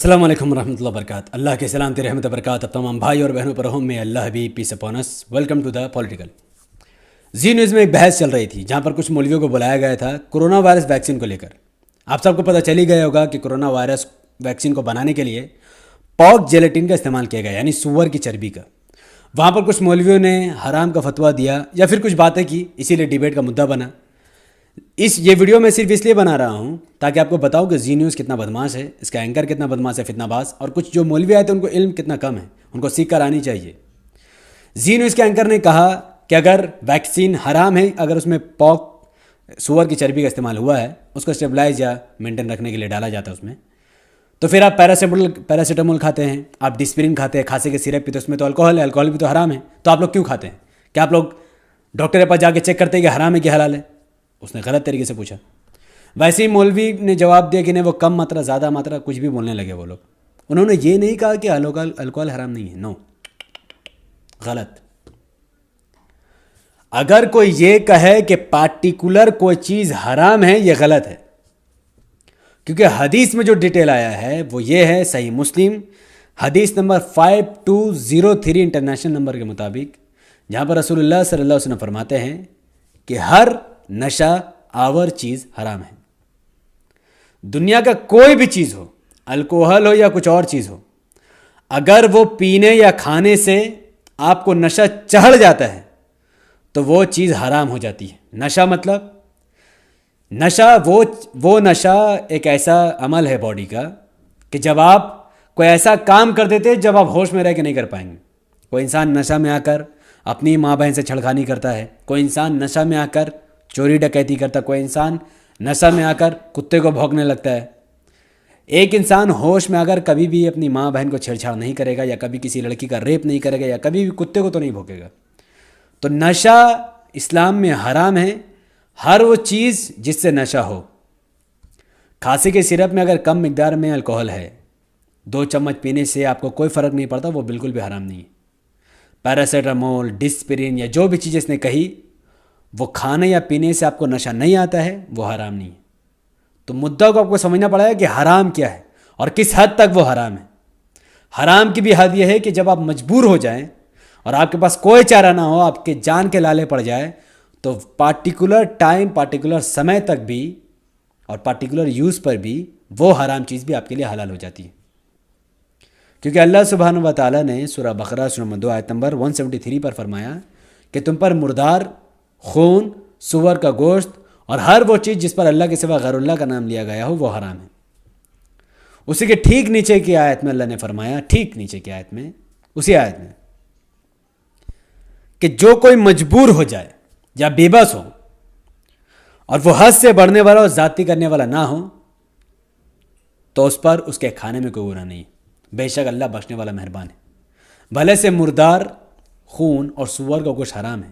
अस्सलाम वालेकुम रहमतुल्लाहि व बरकातहू। अल्लाह के सलाम तेरे रहमत बरकात अब तमाम भाई और बहनों पर हो। मैं अल्लाह भी peace upon us. Welcome to the political. Zee News में एक बहस चल रही थी जहाँ पर कुछ मौलवियों को बुलाया गया था कोरोना वायरस वैक्सीन को लेकर। आप सबको पता चल ही गया होगा कि कोरोना वायरस वैक्सीन को बनाने के लिए पॉर्क जेलेटिन का इस्तेमाल किया गया, यानी सूअर की चर्बी का। वहाँ पर कुछ मौलवियों ने हराम का फतवा दिया या फिर कुछ बातें की, इसीलिए डिबेट का मुद्दा बना। ये वीडियो मैं सिर्फ इसलिए बना रहा हूँ ताकि आपको बताऊँ कि जी न्यूज़ कितना बदमाश है, इसका एंकर कितना बदमाश है, फितनाबाज, और कुछ जो मौलवी आए थे उनको इल्म कितना कम है, उनको सीख कर आनी चाहिए। जी न्यूज़ के एंकर ने कहा कि अगर वैक्सीन हराम है, अगर उसमें पॉक सुअर की चर्बी का इस्तेमाल हुआ है, उसको स्टेबलाइज या मेंटेन रखने के लिए डाला जाता है उसमें, तो फिर आप पैरासीटामोल खाते हैं, आप डिस्पिरिन खाते हैं, खांसी के सिरप पीते, उसमें तो अल्कोहल है, अल्कोहल भी तो हराम है, तो आप लोग क्यों खाते हैं? क्या आप लोग डॉक्टर के पास जाके चेक करते हैं कि हराम है कि हलाल है? उसने गलत तरीके से पूछा। वैसे ही मौलवी ने जवाब दिया कि नहीं, वो कम मात्रा ज़्यादा मात्रा कुछ भी बोलने लगे वो लोग। उन्होंने ये नहीं कहा कि अल्कोहल हराम नहीं है, नो, गलत। अगर कोई ये कहे कि पार्टिकुलर कोई चीज़ हराम है, ये गलत है, क्योंकि हदीस में जो डिटेल आया है वो ये है, सही मुस्लिम हदीस नंबर 5203 इंटरनेशनल नंबर के मुताबिक, जहाँ पर रसूलुल्लाह सल्लल्लाहु अलैहि वसल्लम फरमाते हैं कि हर नशा आवर चीज़ हराम है। दुनिया का कोई भी चीज़ हो, अल्कोहल हो या कुछ और चीज़ हो, अगर वो पीने या खाने से आपको नशा चढ़ जाता है तो वो चीज़ हराम हो जाती है। नशा मतलब नशा वो नशा एक ऐसा अमल है बॉडी का कि जब आप कोई ऐसा काम कर देते जब आप होश में रह के नहीं कर पाएंगे। कोई इंसान नशा में आकर अपनी माँ बहन से छेड़खानी करता है, कोई इंसान नशा में आकर चोरी डकैती करता, कोई इंसान नशा में आकर कुत्ते को भौंकने लगता है। एक इंसान होश में आकर कभी भी अपनी माँ बहन को छेड़छाड़ नहीं करेगा, या कभी किसी लड़की का रेप नहीं करेगा, या कभी भी कुत्ते को तो नहीं भौंकेगा। तो नशा इस्लाम में हराम है, हर वो चीज़ जिससे नशा हो। खांसी के सिरप में अगर कम मिकदार में अल्कोहल है, 2 चम्मच पीने से आपको कोई फ़र्क नहीं पड़ता, वो बिल्कुल भी हराम नहीं है। पैरासीटामोल, डिस्पिरिन या जो भी चीज़ इसने कही, वो खाने या पीने से आपको नशा नहीं आता है, वो हराम नहीं है। तो मुद्दा को आपको समझना पड़ेगा कि हराम क्या है और किस हद तक वो हराम है। हराम की भी हद यह है कि जब आप मजबूर हो जाएं और आपके पास कोई चारा ना हो, आपके जान के लाले पड़ जाए, तो पार्टिकुलर टाइम, पार्टिकुलर समय तक भी और पार्टिकुलर यूज़ पर भी वो हराम चीज़ भी आपके लिए हलाल हो जाती है। क्योंकि अल्लाह सुब्हानहू व तआला ने सूरह बकरा सूरह नंबर 2 आयत नंबर 173 पर फरमाया कि तुम पर मुर्दार, खून, सुअर का गोश्त और हर वो चीज़ जिस पर अल्लाह के सिवा गैरुल्लाह का नाम लिया गया हो, वो हराम है। उसी के ठीक नीचे की आयत में अल्लाह ने फरमाया, ठीक नीचे की आयत में, उसी आयत में, कि जो कोई मजबूर हो जाए या बेबस हो और वो हद से बढ़ने वाला और ज़्यादती करने वाला ना हो, तो उस पर उसके खाने में कोई गुनाह नहीं। बेशक अल्लाह बख्शने वाला मेहरबान है। भले से मुर्दार, खून और सुअर का गोश्त हराम है,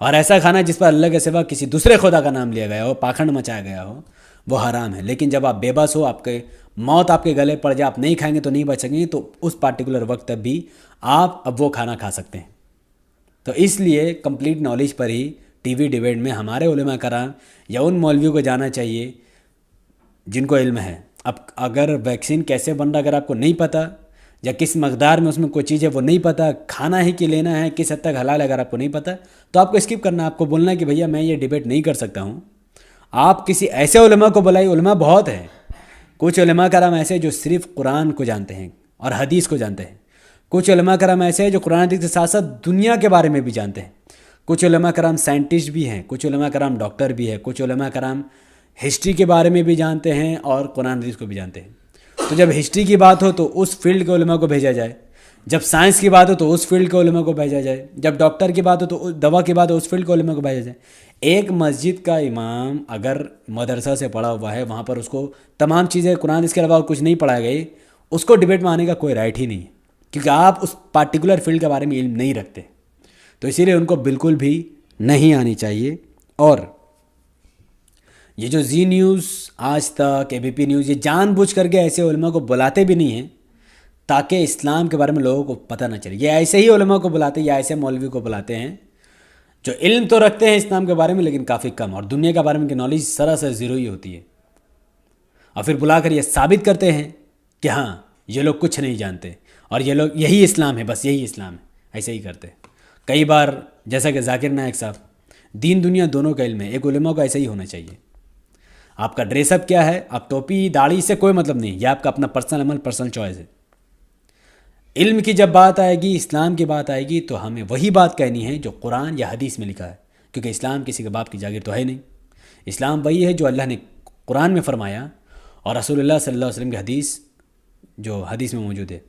और ऐसा खाना जिस पर अल्लाह के सिवा किसी दूसरे खुदा का नाम लिया गया हो, पाखंड मचाया गया हो, वो हराम है। लेकिन जब आप बेबस हो, आपके मौत आपके गले पड़ जाए, आप नहीं खाएंगे तो नहीं बचेंगे, तो उस पार्टिकुलर वक्त तक भी आप अब वो खाना खा सकते हैं। तो इसलिए कंप्लीट नॉलेज पर ही टीवी डिबेट में हमारे उलेमा कराम या उन मौलवियों को जाना चाहिए जिनको इल्म है। अब अगर वैक्सीन कैसे बन रहा अगर आपको नहीं पता, या किस मकदार में उसमें कोई चीज़ है वो नहीं पता, खाना है कि लेना है, किस हद तक हलाल है अगर आपको नहीं पता, तो आपको स्किप करना। आपको बोलना है कि भैया मैं ये डिबेट नहीं कर सकता हूँ। आप किसी ऐसे उलेमा को बुलाइए। उलेमा बहुत हैं, कुछ उलेमा कराम ऐसे जो सिर्फ कुरान को जानते हैं और हदीस को जानते हैं। कुछ उलेमा कराम ऐसे हैं जो कुरान हदीस के साथ साथ दुनिया के बारे में भी जानते हैं। कुछ उलेमा कराम साइंटिस्ट भी हैं, कुछ उलेमा कराम डॉक्टर भी हैं, कुछ उलेमा कराम हिस्ट्री के बारे में भी जानते हैं और कुरान हदीस को भी जानते हैं। तो जब हिस्ट्री की बात हो तो उस फील्ड के उलेमा को भेजा जाए, जब साइंस की बात हो तो उस फील्ड के उलेमा को भेजा जाए, जब डॉक्टर की बात हो तो दवा की बात हो उस फील्ड के उलेमा को भेजा जाए। एक मस्जिद का इमाम अगर मदरसा से पढ़ा हुआ है, वहाँ पर उसको तमाम चीज़ें कुरान इसके अलावा कुछ नहीं पढ़ाई गई, उसको डिबेट में आने का कोई राइट ही नहीं है, क्योंकि आप उस पार्टिकुलर फील्ड के बारे में इल्म नहीं रखते। तो इसीलिए उनको बिल्कुल भी नहीं आनी चाहिए। और ये जो जी न्यूज़, आज तक, एबीपी न्यूज़, ये जानबूझ करके ऐसे उलमा को बुलाते भी नहीं हैं ताकि इस्लाम के बारे में लोगों को पता ना चले। ये ऐसे ही उलमा को बुलाते हैं या ऐसे मौलवी को बुलाते हैं जो इल्म तो रखते हैं इस्लाम के बारे में लेकिन काफ़ी कम, और दुनिया के बारे में की नॉलेज सरासर ज़ीरो ही होती है। और फिर बुलाकर ये साबित करते हैं कि हाँ ये लोग कुछ नहीं जानते और ये लोग यही इस्लाम है, बस यही इस्लाम है, ऐसे ही करते। कई बार जैसा कि जाकिर नायक साहब, दीन दुनिया दोनों का इल्म है, एक उलेमा को ऐसा ही होना चाहिए। आपका ड्रेसअप क्या है, आप टोपी दाढ़ी से कोई मतलब नहीं, यह आपका अपना पर्सनल अमल, पर्सनल चॉइस है। इल्म की जब बात आएगी, इस्लाम की बात आएगी, तो हमें वही बात कहनी है जो कुरान या हदीस में लिखा है, क्योंकि इस्लाम किसी के बाप की जागीर तो है नहीं। इस्लाम वही है जो अल्लाह ने कुरान में फरमाया और रसूलुल्लाह सल्लल्लाहु अलैहि वसल्लम की हदीस जो हदीस में मौजूद है।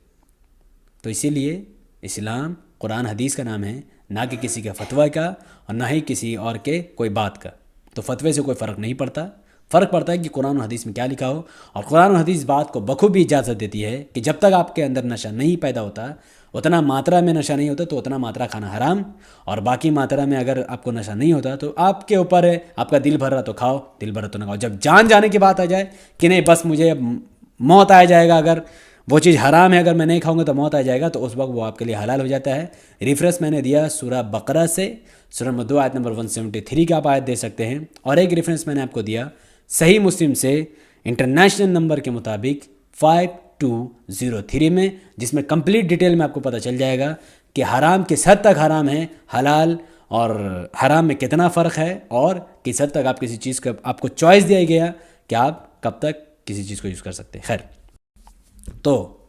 तो इसीलिए इस्लाम कुरान हदीस का नाम है, ना कि किसी का फतवा का और ना ही किसी और के कोई बात का। तो फतवे से कोई फ़र्क नहीं पड़ता, फ़र्क पड़ता है कि कुरान और हदीस में क्या लिखा हो। और कुरान और हदीस बात को बखूबी इजाज़त देती है कि जब तक आपके अंदर नशा नहीं पैदा होता, उतना मात्रा में नशा नहीं होता, तो उतना मात्रा खाना हराम, और बाकी मात्रा में अगर आपको नशा नहीं होता तो आपके ऊपर है, आपका दिल भर रहा तो खाओ, दिल भर रहा तो ना खाओ। जब जान जाने की बात आ जाए कि नहीं बस मुझे अब मौत आ जाएगा, अगर वो चीज़ हराम है, अगर मैं नहीं खाऊंगा तो मौत आ जाएगा, तो उस वक्त वो आपके लिए हलाल हो जाता है। रेफरेंस मैंने दिया सूरह बकरा से, सूरह नंबर 2 आयत नंबर 173 का आप आयत दे सकते हैं। और एक रेफरेंस मैंने आपको दिया सही मुस्लिम से इंटरनेशनल नंबर के मुताबिक 5203 में, जिसमें कंप्लीट डिटेल में आपको पता चल जाएगा कि हराम किस हद तक हराम है, हलाल और हराम में कितना फ़र्क है, और किस हद तक आप किसी चीज़ का आपको चॉइस दिया गया कि आप कब तक किसी चीज़ को यूज़ कर सकते हैं। खैर, तो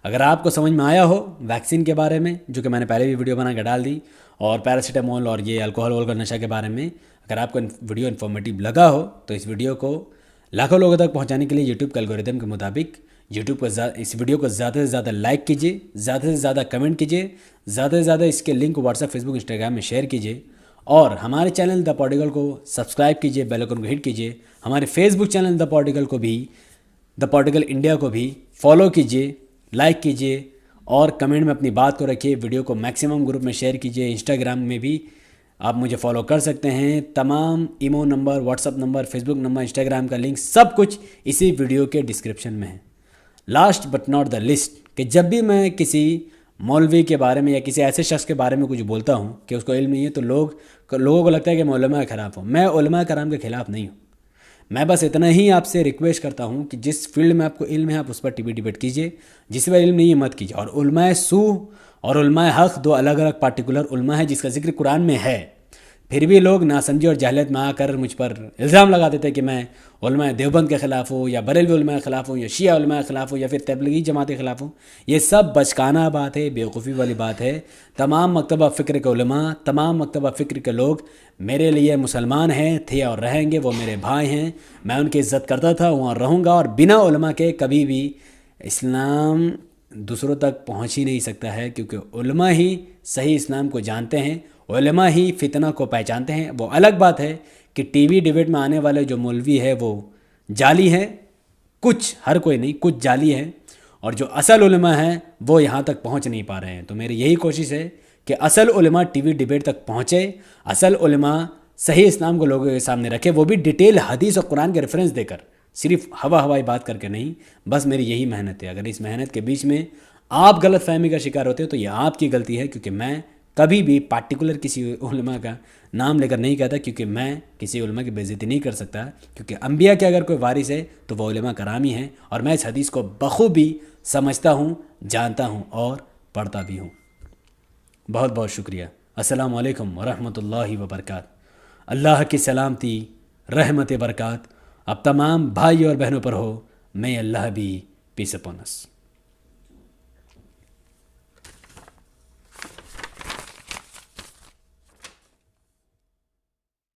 अगर आपको समझ में आया हो वैक्सीन के बारे में, जो कि मैंने पहले भी वीडियो बना के डाल दी, और पैरासीटामोल और ये अल्कोहल वोल का नशा के बारे में, अगर आपको वीडियो इन्फॉर्मेटिव लगा हो तो इस वीडियो को लाखों लोगों तक पहुंचाने के लिए यूट्यूब के एल्गोरिदम के मुताबिक यूट्यूब को इस वीडियो को ज़्यादा से ज़्यादा लाइक कीजिए, ज़्यादा से ज़्यादा कमेंट कीजिए, ज़्यादा से ज़्यादा इसके लिंक व्हाट्सएप, फेसबुक, इंस्टाग्राम में शेयर कीजिए, और हमारे चैनल द पॉडिकल को सब्सक्राइब कीजिए, बेल आइकन को हिट कीजिए। हमारे फेसबुक चैनल द पॉडिकल को भी, द पॉडिकल इंडिया को भी फॉलो कीजिए, लाइक कीजिए और कमेंट में अपनी बात को रखिए। वीडियो को मैक्सिमम ग्रुप में शेयर कीजिए। इंस्टाग्राम में भी आप मुझे फॉलो कर सकते हैं। तमाम imo number, WhatsApp number, Facebook number, Instagram का लिंक सब कुछ इसी वीडियो के डिस्क्रिप्शन में है। Last but not the list, कि जब भी मैं किसी मौलवी के बारे में या किसी ऐसे शख्स के बारे में कुछ बोलता हूँ कि उसको इल्म नहीं है, तो लोगों को लगता है कि मैं उलमा के खिलाफ हूँ। मैं उलमा कराम के खिलाफ नहीं हूँ। मैं बस इतना ही आपसे रिक्वेस्ट करता हूँ कि जिस फील्ड में आपको इल्म है आप उस पर टीवी डिबेट कीजिए, जिस पर इल्म नहीं है मत कीजिए। और उलमाए सू और उलमाए हक़ दो अलग अलग पार्टिकुलर उलमा है जिसका जिक्र कुरान में है। फिर भी लोग नासमझी और जहलत में आकर मुझ पर इल्ज़ाम लगा देते हैं कि मैं उलमाए देवबंद के ख़िलाफ़ हूँ, या बरेलवी उलमा के ख़िलाफ़ हूँ, या शिया उलमा के ख़िलाफ़ हूँ, या फिर तबलीगी जमात के ख़िलाफ़ हूँ। ये सब बचकाना बात है, बेवकूफ़ी वाली बात है। तमाम मकतबा फ़िक्र के उलमा, तमाम मकतबा फ़िक्र के लोग मेरे लिए मुसलमान हैं, थे और रहेंगे। वो मेरे भाई हैं, मैं उनकी इज़्ज़त करता था और रहूँगा। और बिना उलमा के कभी भी इस्लाम दूसरों तक पहुँच ही नहीं सकता है, क्योंकि उलमा ही सही इस्लाम को जानते हैं, उलमा ही फितना को पहचानते हैं। वो अलग बात है कि टीवी डिबेट में आने वाले जो मौलवी है वो जाली हैं, कुछ, हर कोई नहीं, कुछ जाली हैं, और जो असल उलमा हैं वो यहाँ तक पहुँच नहीं पा रहे हैं। तो मेरी यही कोशिश है कि असल उलमा टीवी डिबेट तक पहुँचे, असल उलमा सही इस्लाम को लोगों के सामने रखे, वो भी डिटेल हदीस और कुरान के रेफरेंस देकर, सिर्फ हवाई बात करके नहीं। बस मेरी यही मेहनत है। अगर इस मेहनत के बीच में आप गलत फहमी का शिकार होते हो तो ये आपकी गलती है, क्योंकि मैं कभी भी पार्टिकुलर किसी उलमा का नाम लेकर नहीं कहता, क्योंकि मैं किसी उलमा की बेइज्जती नहीं कर सकता। क्योंकि अंबिया के अगर कोई वारिस है तो वह उलमा करामी है, और मैं इस हदीस को बखूबी समझता हूँ, जानता हूँ और पढ़ता भी हूँ। बहुत बहुत शुक्रिया। अस्सलामु अलैकुम वरहमतुल्लाहि वबरकात। अल्लाह की सलामती, रहमत, बरक़ात अब तमाम भाई और बहनों पर हो। मैं अल्लाह भी पीस अपॉन अस।